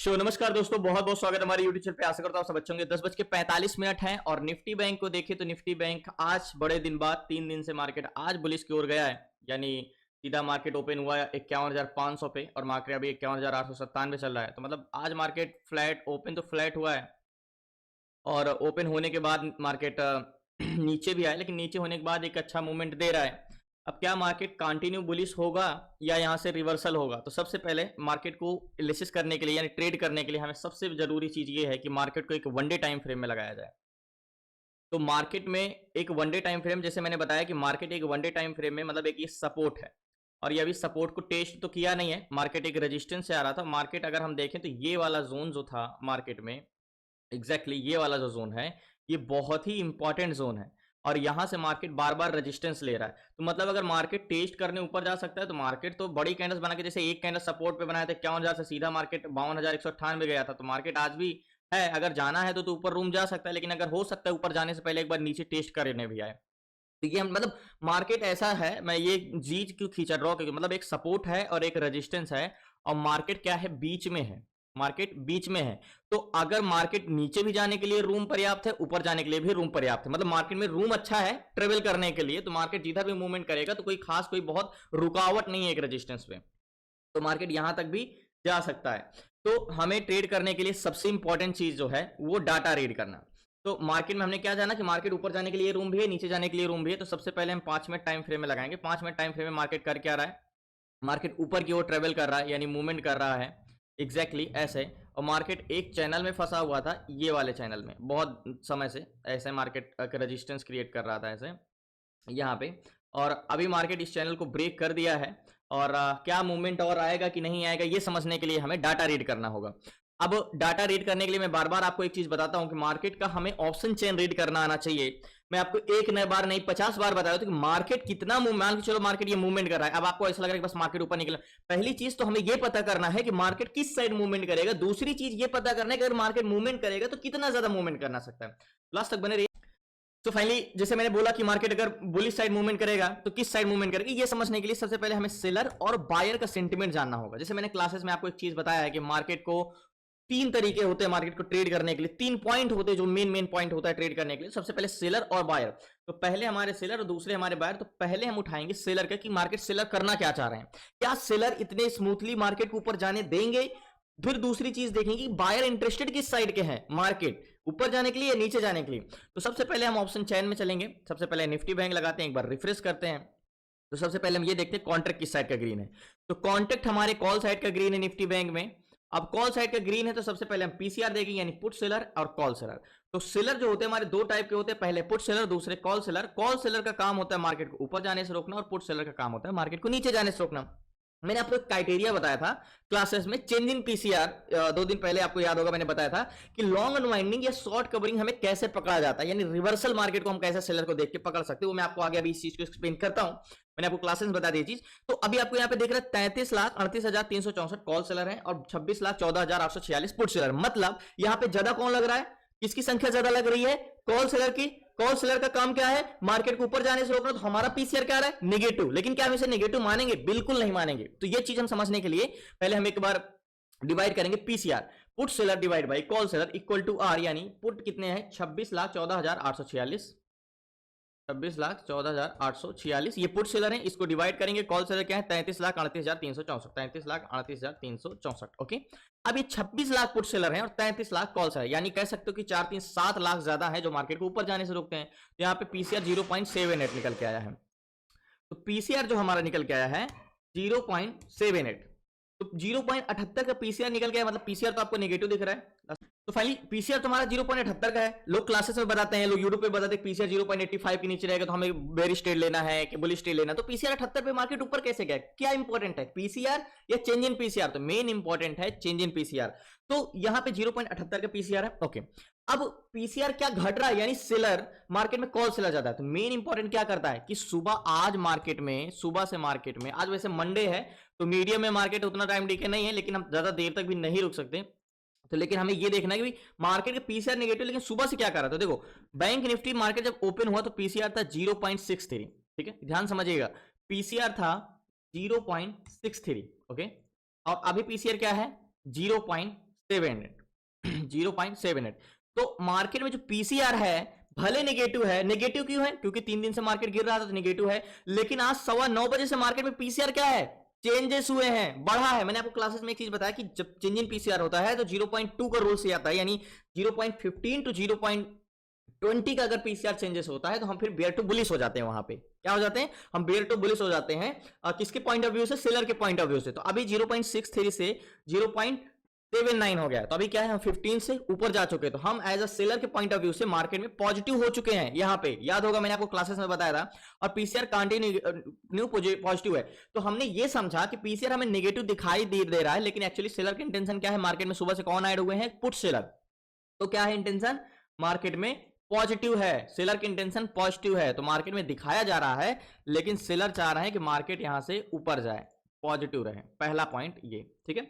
नमस्कार दोस्तों, बहुत बहुत स्वागत है हमारे यूट्यूब चैनल पे। आशा करता हूँ सब अच्छे होंगे। 10:45 है और निफ्टी बैंक को देखें तो निफ्टी बैंक आज बड़े दिन बाद 3 दिन से मार्केट आज बुलिश की ओर गया है। यानी सीधा मार्केट ओपन हुआ है 51,500 पे और मार्केट अभी 51,897 चल रहा है। तो मतलब आज मार्केट फ्लैट ओपन तो फ्लैट हुआ है और ओपन होने के बाद मार्केट नीचे भी आया, लेकिन नीचे होने के बाद एक अच्छा मूवमेंट दे रहा है। अब क्या मार्केट कंटिन्यू बुलिश होगा या यहां से रिवर्सल होगा? तो सबसे पहले मार्केट को एनालिसिस करने के लिए यानी ट्रेड करने के लिए हमें सबसे जरूरी चीज ये है कि मार्केट को एक वनडे टाइम फ्रेम में लगाया जाए। तो मार्केट में एक वनडे टाइम फ्रेम, जैसे मैंने बताया कि मार्केट एक वनडे टाइम फ्रेम में मतलब एक ये सपोर्ट है और ये अभी सपोर्ट को टेस्ट तो किया नहीं है। मार्केट एक रेजिस्टेंस से आ रहा था। मार्केट अगर हम देखें तो ये वाला जोन जो था मार्केट में, एग्जैक्टली ये वाला जो जोन है ये बहुत ही इंपॉर्टेंट जोन है और यहां से मार्केट बार बार रेजिस्टेंस ले रहा है। तो मतलब अगर मार्केट टेस्ट करने ऊपर जा सकता है तो मार्केट तो बड़ी कैंडल्स बना के, जैसे एक कैंडल सपोर्ट पे बनाया था 51,000 से सीधा मार्केट 52,198 गया था। तो मार्केट आज भी है, अगर जाना है तो ऊपर रूम जा सकता है, लेकिन अगर हो सकता है ऊपर जाने से पहले एक बार नीचे टेस्ट करने भी आए। तो ये मतलब मार्केट ऐसा है, मैं ये चीज क्यों खींचा ड्रॉ, क्योंकि मतलब एक सपोर्ट है और एक रेजिस्टेंस है और मार्केट क्या है, बीच में है। मार्केट बीच में है। तो अगर मार्केट नीचे भी जाने के लिए रूम पर्याप्त है, ऊपर जाने के लिए भी रूम पर्याप्त है, मतलब मार्केट में रूम अच्छा है ट्रेवल करने के लिए, तो मार्केट जिधर भी मूवमेंट करेगा तो कोई खास कोई बहुत रुकावट नहीं है एक रेजिस्टेंस पे, तो मार्केट यहां तक भी जा सकता है। तो हमें ट्रेड करने के लिए सबसे इंपॉर्टेंट चीज जो है वो डाटा रीड करना। तो मार्केट में हमने क्या जाना कि मार्केट ऊपर जाने के लिए रूम भी है, नीचे जाने के लिए रूम भी है। तो सबसे पहले हम 5 मिनट टाइम फ्रेम में लगाएंगे। 5 मिनट टाइम फ्रेम में मार्केट कर क्या रहा है, मार्केट ऊपर की ओर ट्रेवल कर रहा है यानी मूवमेंट कर रहा है एग्जैक्टली ऐसे। और मार्केट एक चैनल में फंसा हुआ था, ये वाले चैनल में बहुत समय से ऐसे मार्केट रेजिस्टेंस क्रिएट कर रहा था ऐसे यहाँ पे। और अभी मार्केट इस चैनल को ब्रेक कर दिया है और क्या मूवमेंट और आएगा कि नहीं आएगा ये समझने के लिए हमें डाटा रीड करना होगा। अब डाटा रीड करने के लिए मैं बार बार आपको एक चीज बताता हूं कि मार्केट का हमें ऑप्शन चेन रीड करना आना चाहिए। मैं आपको एक नए बार नहीं 50 बार बताया था कि मार्केट कितना मान के चलो मार्केट ये मूवमेंट कर रहा है। अब आपको ऐसा लग रहा है कि बस मार्केट ऊपर निकला। पहली चीज तो हमें ये पता करना है कि मार्केट किस साइड मूवमेंट करेगा। दूसरी चीज ये पता करना है कि अगर मार्केट मूवमेंट करेगा तो कितना ज्यादा मूवमेंट करना सकता है। लास्ट तक बने रहिए। तो फाइनली जैसे मैंने बोला कि मार्केट अगर बुलिश साइड मूवमेंट करेगा तो किस साइड मूवमेंट करेगा, ये समझने के लिए सबसे पहले हमें सेलर और बायर का सेंटिमेंट जानना होगा। जैसे मैंने क्लासेस में आपको एक चीज बताया है कि मार्केट को 3 तरीके होते हैं मार्केट को ट्रेड करने के लिए, 3 पॉइंट होते हैं जो मेन पॉइंट होता है ट्रेड करने के लिए। सबसे पहले सेलर और बायर। तो पहले हमारे सेलर और दूसरे हमारे बायर। तो पहले हम उठाएंगे सेलर का कि मार्केट सेलर करना क्या चाह रहे हैं, क्या सेलर इतने स्मूथली मार्केट को ऊपर जाने देंगे। फिर दूसरी चीज देखेंगे बायर इंटरेस्टेड किस साइड के हैं, मार्केट ऊपर जाने के लिए या नीचे जाने के लिए। तो सबसे पहले हम ऑप्शन चैन में चलेंगे। सबसे पहले निफ्टी बैंक लगाते हैं, एक बार रिफ्रेश करते हैं। तो सबसे पहले हम ये देखते हैं कॉन्ट्रैक्ट किस साइड का ग्रीन है। तो कॉन्ट्रैक्ट हमारे कॉल साइड का ग्रीन है निफ्टी बैंक में। अब कॉल साइड का ग्रीन है तो सबसे पहले हम पीसीआर देखेंगे यानी पुट सेलर और कॉल सेलर। तो सेलर जो होते हैं हमारे 2 टाइप के होते हैं, पहले पुट सेलर, दूसरे कॉल सेलर। कॉल सेलर का काम होता है मार्केट को ऊपर जाने से रोकना और पुट सेलर का काम होता है मार्केट को नीचे जाने से रोकना। मैंने आपको एक क्राइटेरिया बताया था क्लासेस में, चेंज इन पीसीआर 2 दिन पहले, आपको याद होगा मैंने बताया था कि लॉन्ग अनवाइंडिंग या शॉर्ट कवरिंग हमें कैसे पकड़ा जाता है, यानी रिवर्सल मार्केट को हम कैसे सेलर को देख के पकड़ सकते हैं। वो मैं आपको आगे अभी इस चीज को एक्सप्लेन करता हूं। मैंने आपको क्लासेस में बता दी चीज। तो अभी आपको यहाँ पे देख रहे हैं 33,38,364 कॉल सेलर है और 26,14,846 पुट सेलर। मतलब यहाँ पे ज्यादा कौन लग रहा है, किसकी संख्या ज्यादा लग रही है, कॉल सेलर की। कॉल सेलर का काम क्या है, मार्केट को ऊपर जाने से रोकना। तो हमारा पीसीआर क्या रहा है, नेगेटिव। लेकिन क्या हम इसे नेगेटिव मानेंगे, बिल्कुल नहीं मानेंगे। तो ये चीज हम समझने के लिए पहले हम एक बार डिवाइड करेंगे PCR, put seller divide by call seller equal to R. यानी पुट कितने हैं 26,14,846, 26,14,846 ये पुट सेलर है, इसको डिवाइड करेंगे। कॉल सेलर क्या है 33,38,364, 33,38,364। ओके। अब ये 26 लाख पुट सेलर हैं और 33 लाख कॉल सेलर, यानी कह सकते हो कि 4 3 7 लाख ज्यादा है जो मार्केट को ऊपर जाने से रोकते हैं। तो यहाँ पे पीसीआर 0.78 निकल के आया है। तो पीसीआर जो हमारा निकल के आया है 0.78, तो 0.78 का पीसीआर निकल गया। मतलब पीसीआर तो आपको नेगेटिव दिख रहा है। तो फाइनली पीसीआर तुम्हारा 0.78 का है। लोग क्लासेस में बताते हैं, लोग यूट्यूब पे बताते हैं पीसीआर 0.85 के नीचे रहेगा तो हमें बेरिश ट्रेड लेना है कि बुलिश ट्रेड लेना है। तो पीसीआर 78 पे मार्केट ऊपर कैसे गया, क्या इंपॉर्टेंट है पीसीआर या चेंज इन पीसीआर? तो मेन इंपॉर्टेंट है चेंज इन पीसीआर। तो यहां पे 0.78 का पीसीआर है। ओके। अब पीसीआर क्या घट रहा है, यानी सेलर मार्केट में कॉल सेलर जाता है। तो मेन इंपॉर्टेंट क्या करता है कि सुबह आज मार्केट में, सुबह से मार्केट में, आज वैसे मंडे है तो मीडियम में मार्केट उतना टाइम टिके नहीं है, लेकिन हम ज्यादा देर तक भी नहीं रुक सकते। तो लेकिन हमें ये देखना है कि मार्केट का पीसीआर नेगेटिव, लेकिन सुबह से क्या कर रहा था। देखो बैंक निफ्टी मार्केट जब ओपन हुआ तो पीसीआर था 0.63, ठीक है, ध्यान समझिएगा। पीसीआर था 0.63, ओके। और अभी पीसीआर क्या है 0.78 0.78। तो मार्केट में जो पीसीआर है भले नेगेटिव है, नेगेटिव क्यों है? क्योंकि 3 दिन से मार्केट गिर रहा था तो नेगेटिव है, लेकिन आज 9:15 बजे से मार्केट में पीसीआर क्या है? चेंजेस हुए हैं, बढ़ा है। मैंने आपको क्लासेस में एक चीज बताया कि जब चेंज इन पीसीआर होता है तो 0.2 का रूल से आता है, यानी 0.15 टू 0.20 का अगर पीसीआर चेंजेस होता है तो हम फिर बेयर टू बुलिश हो जाते हैं। वहां पे क्या हो जाते हैं? हम बेयर टू बुलिश हो जाते हैं। किसके पॉइंट ऑफ व्यू से? सेलर के पॉइंट ऑफ व्यू से। तो अभी 0.63 से 0.79 हो गया है, तो अभी क्या है? हम 15 से ऊपर जा चुके हैं। तो हम एज अ सेलर के पॉइंट ऑफ व्यू से मार्केट में पॉजिटिव हो चुके हैं। यहां पे याद होगा मैंने आपको क्लासेस में बताया था। और पीसीआर कंटिन्यू पॉजिटिव है, तो हमने ये समझा कि पीसीआर हमें नेगेटिव दिखाई दे रहा है, लेकिन एक्चुअली सेलर की इंटेंशन क्या है? मार्केट में सुबह से कौन ऐड हुए हैं? Put seller. तो क्या है इंटेंशन? मार्केट में पॉजिटिव है, सेलर की इंटेंशन पॉजिटिव है, तो मार्केट में दिखाया जा रहा है, लेकिन सेलर चाह रहे हैं कि मार्केट यहां से ऊपर जाए, पॉजिटिव रहे। पहला पॉइंट ये, ठीक है।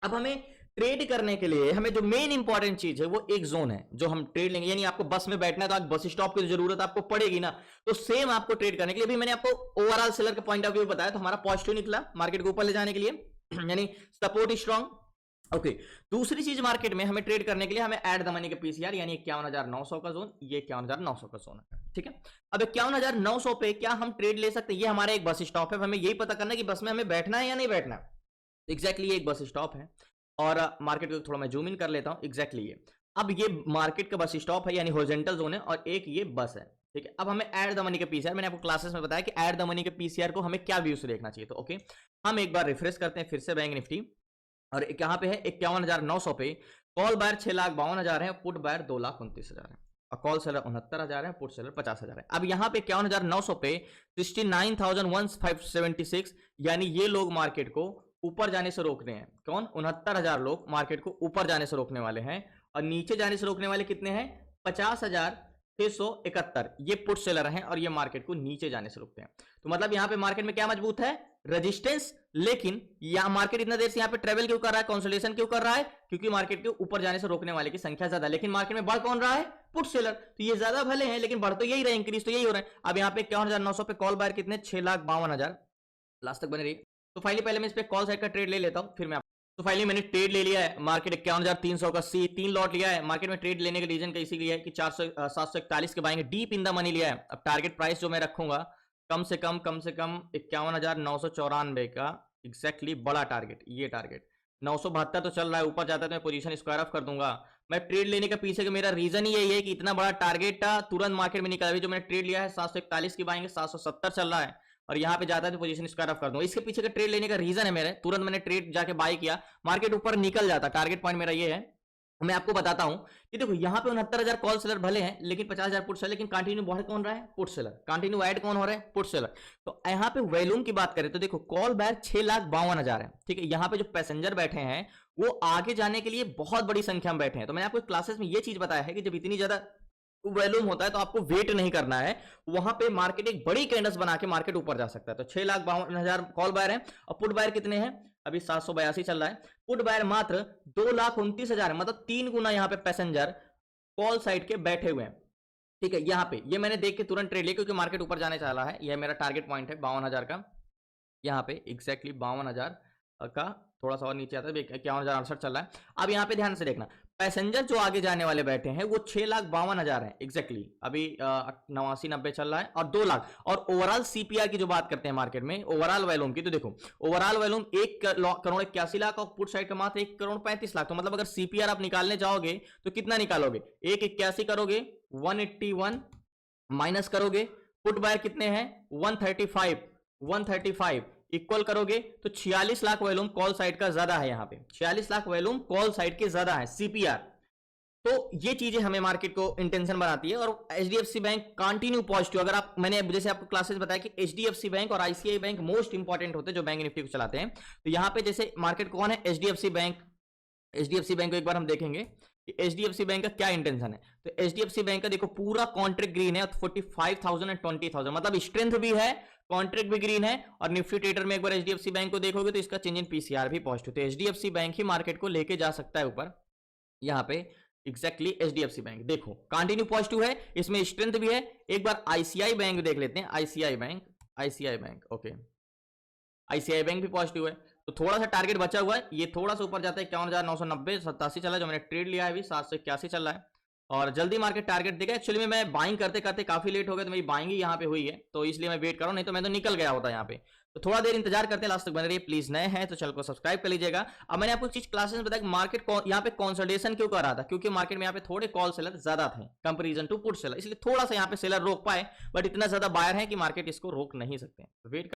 अब हमें ट्रेड करने के लिए हमें जो मेन इंपॉर्टेंट चीज है वो एक जोन है जो हम ट्रेड लेंगे। यानी आपको बस में बैठना है तो आप बस स्टॉप की जरूरत आपको पड़ेगी ना, तो सेम आपको ट्रेड करने के लिए भी मैंने आपको ओवरऑल सेलर का पॉइंट ऑफ व्यू बताया, तो हमारा पॉजिटिव निकला मार्केट को ऊपर ले जाने के लिए, यानी सपोर्ट स्ट्रॉन्ग। ओके, दूसरी चीज मार्केट में हमें ट्रेड करने के लिए हमें ऐड द मनी के पीसीआर, यानी 51,900 का जोन, ये 51,900 का जोन है, ठीक है। अब 51,900 पे क्या हम ट्रेड ले सकते हैं? ये हमारा एक बस स्टॉप है, हमें यही पता करना है कि बस में हमें बैठना है या नहीं बैठना। एग्जैक्टली ये एक बस स्टॉप है, और मार्केट को थोड़ा मैं जूम इन कर लेता हूं। एग्जैक्टली ये, अब ये मार्केट का बस स्टॉप है, यानी हॉरिजॉन्टल जोन है, और एक ये बस है, ठीक है। अब हमें ऐड द मनी के पीसीआर, मैंने आपको क्लासेस में बताया कि ऐड द मनी के पीसीआर को हमें क्या व्यू से देखना चाहिए। तो ओके, हम एक बार रिफ्रेश करते हैं फिर से बैंक निफ्टी, और यहाँ पे है 51,900 पे कॉल बायर 6,52,000 है, पुट बायर 2,29,000 है, और कॉल सेलर 69,000 है, पुट सेलर 50,000 है। अब यहाँ पे 51,900 पे 69,176, यानी ये लोग मार्केट को ऊपर जाने से रोक रहे हैं। कौन? 69,000 लोग मार्केट को ऊपर जाने से रोकने वाले हैं, और नीचे जाने से रोकने वाले कितने हैं? 50,671, ये पुट सेलर हैं, और ये मार्केट को नीचे जाने से रोकते हैं। तो मतलब यहाँ पे मार्केट में क्या मजबूत है? रेजिस्टेंस। लेकिन यहां मार्केट इतना देर से यहाँ पे ट्रेवल क्यों कर रहा है? कंसोलिडेशन क्यों कर रहा है? क्योंकि मार्केट के ऊपर जाने से रोकने वाले की संख्या ज्यादा, लेकिन मार्केट में बढ़ कौन रहा है? Put seller. तो ये ज्यादा भले हैं, लेकिन बढ़ तो यही रहे, इंक्रीज तो यही हो रहा है। अब यहाँ पे 51,900 पे कॉल बायर कितने? 6,52,000 लास्ट तक बने रही। तो फाइनली पहले मैं इस पे कॉल साइड का ट्रेड ले लेता हूं, फिर मैं तो फाइनली मैंने ट्रेड ले लिया है। मार्केट 51,300 का सी 3 लॉट लिया है। मार्केट में ट्रेड लेने का रीजन कैसी लिया है कि 741 के बाएंगे डीप इन द मनी लिया है। अब टारगेट प्राइस जो मैं रखूंगा कम से कम 51,994 का एग्जैक्टली बड़ा टारगेट, ये टारगेट 972 तो चल रहा है, ऊपर जाता है तो मैं पोजीशन स्क्वायर ऑफ कर दूंगा। मैं ट्रेड लेने का पीछे का मेरा रीजन ही यही है कि इतना बड़ा टारगेट था, तुरंत मार्केट में निकला। जो मैंने ट्रेड लिया है 741 की बाएंगे 770 चल रहा है, और यहाँ पे जाता है तो पोजीशन स्क्वायर ऑफ कर दूंगा। इसके पीछे का ट्रेड लेने का रीजन है मेरे, तुरंत मैंने ट्रेड जाके बाय किया, मार्केट ऊपर निकल जाता। टारगेट पॉइंट मेरा ये है। मैं आपको बताता हूं कि देखो यहाँ पे 69,000 कॉल सेलर भले हैं, लेकिन 50,000 पुट सेलर, लेकिन कंटिन्यू बढ़ कौन रहा है? Put seller. कंटिन्यू ऐड कौन हो रहा है? Put seller. तो यहाँ पे वॉल्यूम की बात करें तो देखो कॉल बायर 6,52,000 है, ठीक है। यहाँ पे जो पैसेंजर बैठे हैं वो आगे जाने के लिए बहुत बड़ी संख्या में बैठे हैं। तो मैंने आपको क्लासेस में ये चीज बताया है कि जब इतनी ज्यादा वॉल्यूम होता है तो आपको वेट नहीं करना है, वहां पे मार्केट एक बड़ी कैंडल्स बना के मार्केट ऊपर जा सकता है। तो 6,52,000 कॉल बायर है, और पुट बायर कितने हैं? अभी 782 चल रहा है। पुट बायर मात्र 2,29,000 है, मतलब 3 गुना यहाँ पे पैसेंजर कॉल साइड के बैठे हुए हैं, ठीक है। यहाँ पे ये मैंने देख के तुरंत ट्रेड लिया क्योंकि मार्केट ऊपर जाने वाला है। यह मेरा टारगेट पॉइंट है 52,000 का, यहाँ पे एग्जैक्टली 52,000 का, थोड़ा सा और नीचे आता है 51,068 चल रहा है। अब यहाँ पे ध्यान से देखना, पैसेंजर जो आगे जाने वाले बैठे हैं वो 6,52,000 है एग्जैक्टली, अभी 89-90 चल रहा है, और 2 लाख। और ओवरऑल सीपीआर की जो बात करते हैं मार्केट में, ओवरऑल वॉल्यूम की, तो देखो ओवरऑल वॉल्यूम 1,81,00,000 और पुट साइड का मात्र 1,35,00,000। तो मतलब अगर सीपीआर आप निकालने जाओगे तो कितना निकालोगे? 1,81 करोगे, 181 माइनस करोगे, पुट बायर कितने हैं? 135 इक्वल करोगे तो 46 लाख वॉल्यूम कॉल साइड का ज्यादा है। यहाँ पे 46 लाख वॉल्यूम कॉल साइड के ज्यादा है सीपीआर। तो ये चीजें हमें मार्केट को इंटेंशन बनाती है। और एचडीएफसी बैंक कंटिन्यू पॉजिटिव। अगर आप, मैंने जैसे आपको क्लासेस बताया कि एचडीएफसी बैंक और आईसीआई बैंक मोस्ट इंपॉर्टेंट होते हैं जो बैंक निफ्टी को चलाते हैं। तो यहाँ पे जैसे मार्केट कौन है? HDFC bank. एचडीएफसी बैंक को एक बार हम देखेंगे कि एचडीएफसी बैंक का क्या इंटेंशन है। तो एचडीएफसी बैंक का देखो पूरा कॉन्ट्रैक्ट ग्रीन है, 45,000 एंड 20,000, मतलब स्ट्रेंथ भी है, कॉन्ट्रैक्ट भी ग्रीन है। और निफ्टी ट्रेडर में एक बार एचडीएफसी बैंक को देखोगे तो इसका चेंज इन पीसीआर भी पॉजिटिव। तो एचडीएफसी बैंक ही मार्केट को लेके जा सकता है ऊपर। यहाँ पे एग्जैक्टली एचडीएफसी बैंक देखो कंटिन्यू पॉजिटिव है, इसमें स्ट्रेंथ भी है। एक बार आईसीआई बैंक देख लेते हैं। ICI bank okay, ICI bank भी पॉजिटिव है। तो थोड़ा सा टारगेट बचा हुआ है, ये थोड़ा सा ऊपर जाता है 51,990 87 चला है जो मैंने ट्रेड लिया है अभी 781 चल रहा है और जल्दी मार्केट टारगेट देगा। एक्चुअली में मैं बाइंग करते करते काफी लेट हो गया तो मेरी बाइंग ही यहाँ पे हुई है, तो इसलिए मैं वेट कर रहा हूँ, नहीं तो मैं तो निकल गया होता यहाँ पे। तो थोड़ा देर इंतजार करते हैं, लास्ट तक बने रहिए। प्लीज नए हैं तो चैनल को सब्सक्राइब कर लीजिएगा। अब मैंने आपको चीज क्लासेस में बताया कि मार्केट यहाँ पे कंसोलिडेशन क्यों कर रहा था, क्योंकि मार्केट में यहाँ पे थोड़े कॉल सेलर ज्यादा थे कंपेरिजन टू पुट सेलर, इसलिए थोड़ा सा यहाँ पे सेलर रोक पाए, बट इतना ज्यादा बायर है कि मार्केट इसको रोक नहीं सकते। तो वेट।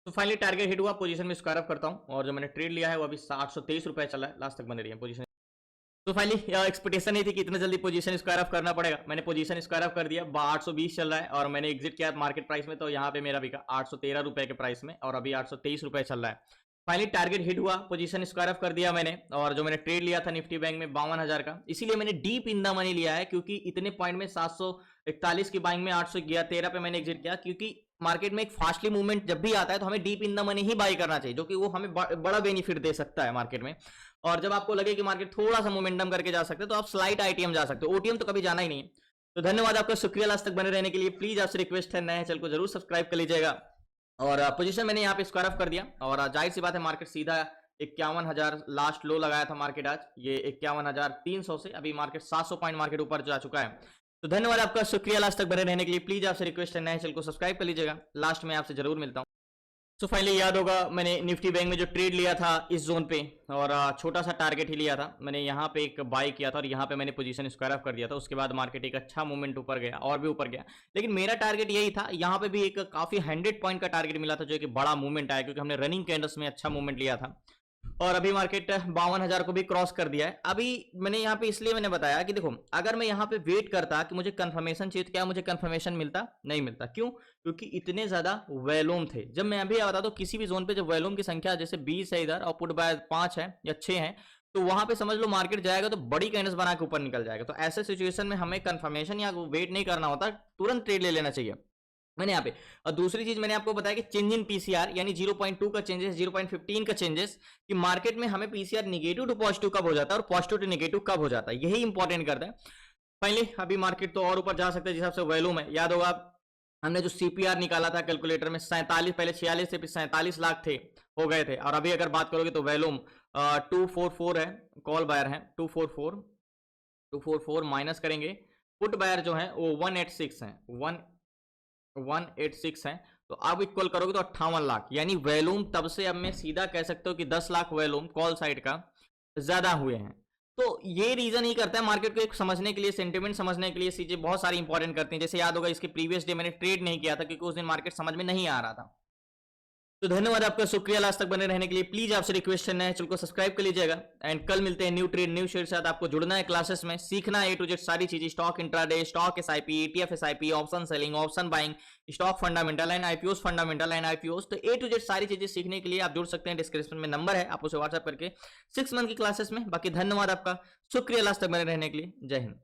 तो फाइनली टारगेट हिट हुआ, पोजीशन में स्क्वायर अप करता हूं और जो मैंने ट्रेड लिया है वो अभी 823 रुपए चला है, लास्ट तक बने रही है पोजीशन। तो फाइनली एक्सपेक्टेशन नहीं थी कि इतना जल्दी पोजीशन स्क्वायर अप करना पड़ेगा, मैंने पोजीशन स्क्वायर अप कर दिया। 820 चल रहा है और मैंने एग्जिट किया मार्केट प्राइस में, तो यहाँ पे मेरा बिका 813 रुपए के प्राइस में और अभी 823 रुपए चल रहा है। फाइनली टारगेट हिट हुआ, पोजीशन स्क्वायर अप कर दिया मैंने और जो मैंने ट्रेड लिया था निफ्टी बैंक में 52,000 का, इसीलिए मैंने डीप इन द मनी लिया है, क्योंकि इतने पॉइंट में 741 की बाइंग में 813 पे मैंने एग्जिट किया, क्योंकि मार्केट में एक फास्टली मूवमेंट जब भी आता है तो हमें deep in the money he by करना चाहिए, जो कि वो हमें बड़ा बेनिफिट दे सकता है मार्केट में। और जब आपको लगे कि मार्केट थोड़ा सा मोमेंटम करके जा सकते हैं तो आप स्लाइट आईटीएम जा सकते हो, ओटीएम तो कभी जाना ही नहीं है। तो धन्यवाद आपका, शुक्रिया लास्ट तक बने रहने के लिए। प्लीज आपसे रिक्वेस्ट है, नए चैनल को जरूर सब्सक्राइब कर लीजिएगा। और पोजीशन मैंने यहाँ पे स्क्वायर अप कर दिया और जाहिर सी बात है मार्केट सीधा 51,000 लास्ट लो लगाया था मार्केट आज, ये 51,300 से अभी मार्केट 700 पॉइंट मार्केट ऊपर जा चुका है। तो धन्यवाद आपका, शुक्रिया लास्ट तक बने रहने के लिए। प्लीज आपसे रिक्वेस्ट है, नए चैनल को सब्सक्राइब कर लीजिएगा। लास्ट में आपसे जरूर मिलता हूँ। तो फाइनली याद होगा मैंने निफ्टी बैंक में जो ट्रेड लिया था इस जोन पे और छोटा सा टारगेट ही लिया था मैंने, यहाँ पे एक बाय किया था और यहाँ पे मैंने पोजीशन स्क्वायर अप कर दिया था। उसके बाद मार्केट एक अच्छा मूवमेंट ऊपर गया और भी ऊपर गया, लेकिन मेरा टारगेट यही था। यहाँ पे भी एक काफी 100 पॉइंट का टारगेट मिला था, जो कि बड़ा मूवमेंट आया, क्योंकि हमने रनिंग कैंडल्स में अच्छा मूवमेंट लिया था और अभी मार्केट 52,000 को भी क्रॉस कर दिया है। अभी मैंने यहाँ पे इसलिए मैंने बताया कि देखो, अगर मैं यहाँ पे वेट करता कि मुझे कंफर्मेशन चाहिए तो क्या मुझे कंफर्मेशन मिलता? नहीं मिलता। क्यों? क्योंकि इतने ज्यादा वॉल्यूम थे। जब मैं अभी बता दूं, किसी भी जोन पे जब वॉल्यूम की संख्या जैसे 20 है इधर और पुट बाय 5 है या 6 है, तो वहां पे समझ लो मार्केट जाएगा तो बड़ी कैंडल्स बना के ऊपर निकल जाएगा। तो ऐसे सिचुएशन में हमें कंफर्मेशन या वेट नहीं करना होता, तुरंत ट्रेड ले लेना चाहिए मैंने यहाँ पे। और दूसरी चीज मैंने आपको बताया कि चेंज इन पीसीआर यानी 0.2 का चेंजेस, 0.15 का चेंजेस, कि मार्केट में हमें पीसीआर निगेटिव टू पॉजिटिव कब हो जाता है और पॉजिटिव टू निगेटिव कब हो जाता है, यही इंपॉर्टेंट करता है। फाइनली अभी मार्केट तो और ऊपर जा सकता है जिस हिसाब से वॉल्यूम है। याद होगा हमने जो सीपीआर निकाला था कैलकुलेटर में 47, पहले 46 से 47 लाख थे, हो गए थे। और अभी अगर बात करोगे तो वॉल्यूम 244 है, कॉल बायर है 244 माइनस करेंगे पुट बायर जो है वो 186 है, 186 है, तो अब इक्वल करोगे तो 58 लाख, यानी वॉल्यूम तब से अब मैं सीधा कह सकता हूं कि 10 लाख वॉल्यूम कॉल साइड का ज्यादा हुए हैं। तो ये रीजन ही करता है मार्केट को एक समझने के लिए, सेंटिमेंट समझने के लिए चीजें बहुत सारी इंपॉर्टेंट करती हैं। जैसे याद होगा इसके प्रीवियस डे मैंने ट्रेड नहीं किया था क्योंकि उस दिन मार्केट समझ में नहीं आ रहा था। तो धन्यवाद आपका, शुक्रिया लास्ट तक बने रहने के लिए। प्लीज आपसे रिक्वेस्ट है, चैनल को सब्सक्राइब कर लीजिएगा। एंड कल मिलते हैं न्यू ट्रेड न्यू शेयर साथ। आपको जुड़ना है क्लासेस में, सीखना है A to Z सारी चीजें, stock intraday, stock SIP, ETF SIP, option selling, option buying, stock fundamental and IPOs, fundamental and IPOs. तो A to Z सारी चीजें सीखने के लिए आप जुड़ सकते हैं, डिस्क्रिप्शन में नंबर है, आप उसे व्हाट्सएप करके 6 मंथ की क्लासेस में। बाकी धन्यवाद आपका, शुक्रिया लास्ट तक बने रहने के लिए। जय हिंद।